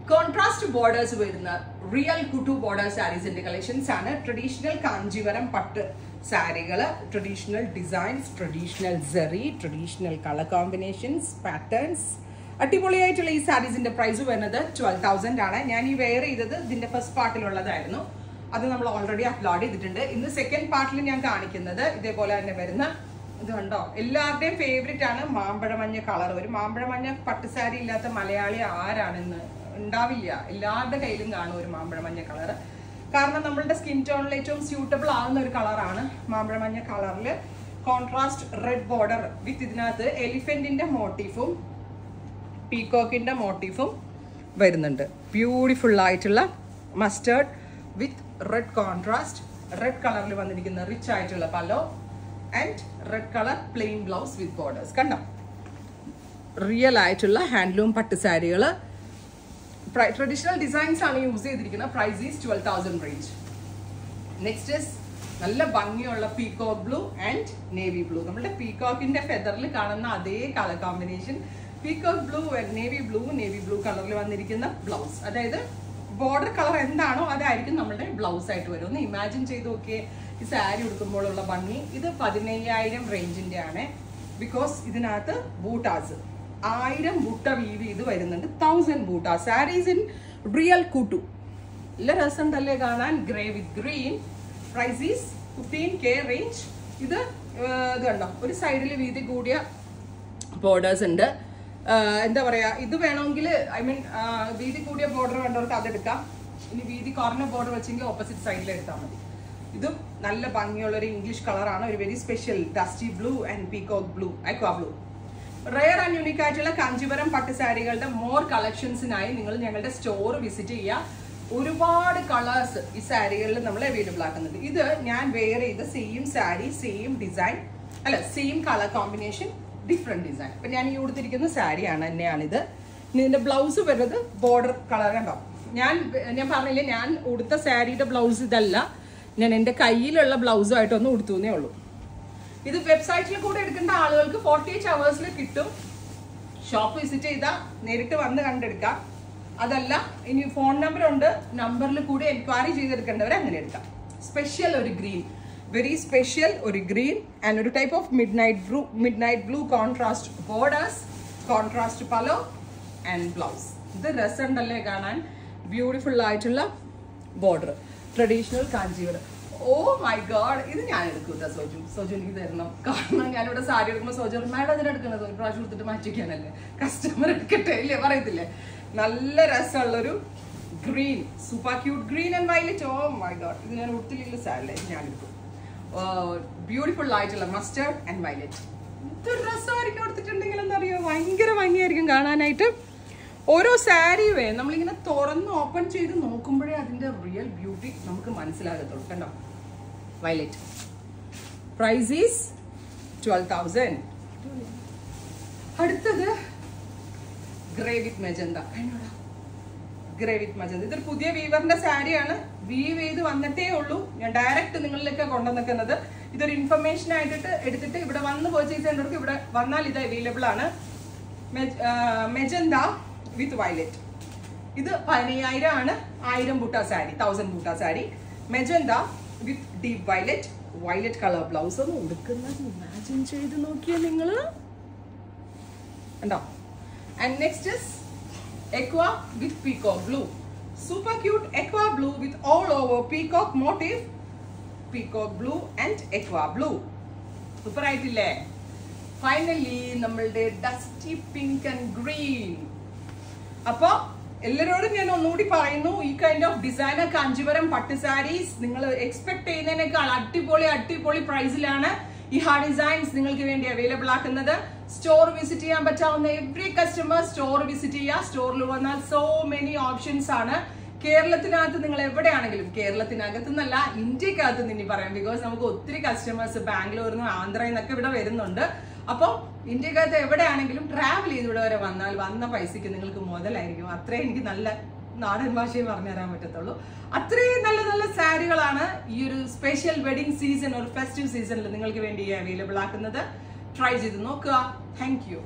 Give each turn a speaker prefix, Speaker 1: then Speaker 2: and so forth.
Speaker 1: Contrast borders വരുന്ന real കുട്ടു border സാരീസിന്റെ കളക്ഷൻസ് ആണ്. ട്രഡീഷണൽ കാഞ്ചീവരം പട്ട് സാരികള്, ട്രഡീഷണൽ ഡിസൈൻസ്, ട്രഡീഷണൽ സെറി, ട്രഡീഷണൽ കളർ കോമ്പിനേഷൻസ്, പാറ്റേൺസ്, അടിപൊളിയായിട്ടുള്ള ഈ സാരീസിന്റെ പ്രൈസ് വരുന്നത് 12,000 ആണ്. ഞാൻ ഈ വെയർ ചെയ്തത് ഇതിന്റെ ഫസ്റ്റ് പാർട്ടിലുള്ളതായിരുന്നു. അത് നമ്മൾ ഓൾറെഡി അപ്ലോഡ് ചെയ്തിട്ടുണ്ട്. ഇന്ന് സെക്കൻഡ് പാർട്ടിൽ ഞാൻ കാണിക്കുന്നത് ഇതേപോലെ തന്നെ വരുന്ന ഇത് കണ്ടോ, എല്ലാവരുടെയും ഫേവറേറ്റ് ആണ് മാമ്പഴമഞ്ഞ കളർ. ഒരു മാമ്പഴമഞ്ഞ പട്ടുസാരി ഇല്ലാത്ത മലയാളി ആരാണെന്ന് ഉണ്ടാവില്ല. എല്ലാവരുടെ കയ്യിലും കാണും ഒരു മാമ്പഴമഞ്ഞ കളർ. കാരണം നമ്മളുടെ സ്കിൻ ടോണിൽ ഏറ്റവും സ്യൂട്ടബിൾ ആവുന്ന ഒരു കളറാണ് മാമ്പഴമഞ്ഞ കളറിൽ. കോൺട്രാസ്റ്റ് റെഡ് ബോർഡർ വിത്ത് ഇതിനകത്ത് എലിഫന്റിന്റെ മോട്ടീഫും പീകോക്കിന്റെ മോട്ടീഫും വരുന്നുണ്ട്. ബ്യൂട്ടിഫുൾ ആയിട്ടുള്ള mustard with red contrast, red കളറിൽ വന്നിരിക്കുന്ന റിച്ച് ആയിട്ടുള്ള pallu and red colour plain blouse with borders. കണ്ടോ, റിയൽ ആയിട്ടുള്ള ഹാൻഡ്ലൂം പട്ടുസാരികൾ. ട്രഡീഷണൽ ഡിസൈൻസ് ആണ് യൂസ് ചെയ്തിരിക്കുന്നത്. Price is 12,000 range. Next is നല്ല ഭംഗിയുള്ള peacock blue and navy blue. നമ്മുടെ പീകോക്കിന്റെ ഫെദറിൽ കാണുന്ന അതേ colour combination, peacock blue and navy blue കളറിൽ വന്നിരിക്കുന്ന ബ്ലൗസ്. അതായത് ബോർഡർ കളർ എന്താണോ അതായിരിക്കും നമ്മുടെ ബ്ലൗസ് ആയിട്ട് വരും. ഒന്ന് ഇമാജിൻ ചെയ്ത് നോക്കിയേ ഈ സാരി ഉടുക്കുമ്പോഴുള്ള ഭംഗി. ഇത് 15,000 റേഞ്ചിന്റെ ആണ്. ബിക്കോസ് ഇതിനകത്ത് ബൂട്ടാസ് 1000 ബൂട്ട വീവ് ചെയ്ത് വരുന്നുണ്ട്. 1000 ബൂട്ട സാരീസ് ഇൻ റിയൽ കുട്ടു. നല്ല രസമുണ്ടല്ലേ കാണാൻ. Grey with green. Price is 15K range. ഇത് കണ്ടോ, ഒരു സൈഡിൽ വീതി കൂടിയ ബോർഡേഴ്സ് ഉണ്ട്. എന്താ പറയാ, ഇത് വേണമെങ്കിൽ വീതി കൂടിയ ബോർഡർ വേണ്ടവർക്ക് അതെടുക്കാം. ഇനി വീതി കുറഞ്ഞ ബോർഡർ വെച്ചെങ്കിൽ ഓപ്പോസിറ്റ് സൈഡിൽ എടുത്താൽ മതി. ഇതും നല്ല ഭംഗിയുള്ള ഒരു ഇംഗ്ലീഷ് കളറാണ്. ഒരു very special dusty blue and peacock blue, aqua blue. Rare and unique ആയിട്ടുള്ള കാഞ്ചീപുരം പട്ടുസാരികളുടെ മോർ കളക്ഷൻസിനായി നിങ്ങൾ ഞങ്ങളുടെ സ്റ്റോർ വിസിറ്റ് ചെയ്യുക. ഒരുപാട് കളേഴ്സ് ഈ സാരികളിൽ നമ്മൾ അവൈലബിൾ ആക്കുന്നുണ്ട്. ഇത് ഞാൻ വെയർ ചെയ്ത സെയിം സാരി, സെയിം ഡിസൈൻ, അല്ല same colour combination, different design. ഇപ്പൊ ഞാൻ ഈ കൊടുത്തിരിക്കുന്ന സാരിയാണ് തന്നെയാണിത്. ഇതിന്റെ ബ്ലൗസ് വരുന്നത് ബോർഡർ കളർ. കണ്ടോ, ഞാൻ പറഞ്ഞില്ലേ, ഞാൻ ഉടുത്ത സാരിയുടെ ബ്ലൗസ് ഇതല്ല, ഞാൻ എൻ്റെ കയ്യിലുള്ള ബ്ലൗസുമായിട്ടൊന്ന് ഉടുത്തുന്നേ ഉള്ളൂ. ഇത് വെബ്സൈറ്റിൽ കൂടെ എടുക്കേണ്ട ആളുകൾക്ക് 48 hours കിട്ടും. ഷോപ്പ് വിസിറ്റ് ചെയ്താൽ നേരിട്ട് വന്ന് കണ്ടെടുക്കാം. അതല്ല, ഇനി ഫോൺ നമ്പർ ഉണ്ട്, നമ്പറിൽ കൂടി എൻക്വയറി ചെയ്തെടുക്കേണ്ടവർ അങ്ങനെ എടുക്കാം. സ്പെഷ്യൽ ഒരു ഗ്രീൻ, വെരി സ്പെഷ്യൽ ഒരു ഗ്രീൻ ആൻഡ് ഒരു type of midnight blue contrast borders, contrast പലോ ആൻഡ് ബ്ലൗസ്. ഇത് രസമുണ്ടല്ലേ കാണാൻ. ബ്യൂട്ടിഫുൾ ആയിട്ടുള്ള border, traditional Kanjeevaram. Oh my god, ഇത് ഞാൻ എടുക്കും കേട്ടോ. സോജു എനിക്ക് തരണം. കാരണം ഞാനിവിടെ സാരി എടുക്കുമ്പോൾ സോജു മാഡം അതിന് എടുക്കുന്നത് ഒരു പ്രാവശ്യം എടുത്തിട്ട് മാറ്റിക്കാനല്ലേ, കസ്റ്റമർ എടുക്കട്ടെ ഇല്ലേ, പറയത്തില്ലേ. നല്ല രസമുള്ളൊരു green, super cute green and violet. Oh my god, ഇത് ഞാൻ ഉടുത്തില്ല സാരില്ലേ, ഞാൻ എടുക്കും. ബ്യൂട്ടിഫുൾ ആയിട്ടുള്ള മസ്റ്റേർഡ് ആൻഡ് വയലറ്റ്. ഇത് രസമായിരിക്കും എടുത്തിട്ടുണ്ടെങ്കിൽ. എന്താ ഭയങ്കര ഭംഗിയായിരിക്കും കാണാനായിട്ട്. ഓരോ സാരിയുവേ നമ്മളിങ്ങനെ തുറന്ന് ഓപ്പൺ ചെയ്ത് നോക്കുമ്പോഴേ അതിന്റെ റിയൽ ബ്യൂട്ടി നമുക്ക് മനസ്സിലാകത്തുള്ളൂ. കണ്ടോ, വയലറ്റ്. Price is 12,000. അടുത്തത് grey with magenta. Grey with magenta. ഇതൊരു പുതിയ വീവറിന്റെ സാരിയാണ്. വീവ് ചെയ്ത് വന്നിട്ടേ ഉള്ളൂ. ഞാൻ ഡയറക്റ്റ് നിങ്ങളിലേക്ക് കൊണ്ടുവന്നിരിക്കുന്നത്. ഇതൊരു ഇൻഫർമേഷൻ ആയിട്ട് എടുത്തിട്ട് ഇവിടെ വന്ന് പർച്ചേസ് ചെയ്യേണ്ടവർക്ക് ഇവിടെ വന്നാൽ ഇത് അവൈലബിൾ ആണ്. Magenta with violet. ഇത് 15,000 ആണ്. 1000 butta sari, 1000 butta sari. Magenta with deep violet, violet colour blouse. ഒന്ന് ഉടുക്കുന്നത് ഇമാജിൻ ചെയ്ത് നോക്കിയാൽ നിങ്ങൾ കണ്ടോ. And next is aqua with peacock blue. Super cute aqua blue with all over peacock motif, peacock blue and aqua blue. Super ആയിട്ടില്ലേ. Finally നമ്മളുടെ dusty pink and green. അപ്പൊ എല്ലാവരോടും ഞാൻ ഒന്നുകൂടി പറയുന്നു, ഈ കൈൻഡ് ഓഫ് ഡിസൈനർ കാഞ്ചീപുരം പട്ടു സാരീസ് നിങ്ങൾ എക്സ്പെക്ട് ചെയ്യുന്നതിനേക്കാൾ അടിപൊളി പ്രൈസിലാണ് ഈ ഹാർഡ് ഡിസൈൻസ് നിങ്ങൾക്ക് വേണ്ടി അവൈലബിൾ ആക്കുന്നത്. സ്റ്റോർ വിസിറ്റ് ചെയ്യാൻ പറ്റാവുന്ന എവറി കസ്റ്റമർ സ്റ്റോർ വിസിറ്റ് ചെയ്യുക. സ്റ്റോറിൽ വന്നാൽ സോ മെനി ഓപ്ഷൻസ് ആണ്. കേരളത്തിനകത്ത് നിങ്ങൾ എവിടെയാണെങ്കിലും, കേരളത്തിനകത്ത് നിന്നല്ല ഇന്ത്യക്കകത്ത് നിന്ന് പറയാം, ബിക്കോസ് നമുക്ക് ഒത്തിരി കസ്റ്റമേഴ്സ് ബാംഗ്ലൂരിൽ നിന്ന് ആന്ധ്രയിൽ നിന്നൊക്കെ ഇവിടെ വരുന്നുണ്ട്. അപ്പോൾ ഇന്ത്യക്കകത്ത് എവിടെയാണെങ്കിലും ട്രാവൽ ചെയ്ത് ഇവിടെ വരെ വന്നാൽ വന്ന പൈസയ്ക്ക് നിങ്ങൾക്ക് മുതലായിരിക്കും. അത്രയും എനിക്ക് നല്ല നാടൻ ഭാഷയിൽ പറഞ്ഞു തരാൻ പറ്റത്തുള്ളൂ. അത്രയും നല്ല നല്ല സാരികളാണ് ഈ ഒരു സ്പെഷ്യൽ വെഡിങ് സീസൺ, ഒരു ഫെസ്റ്റീവ് സീസണിൽ നിങ്ങൾക്ക് വേണ്ടി അവൈലബിൾ ആക്കുന്നത്. ട്രൈ ചെയ്ത് നോക്കുക. Thank you.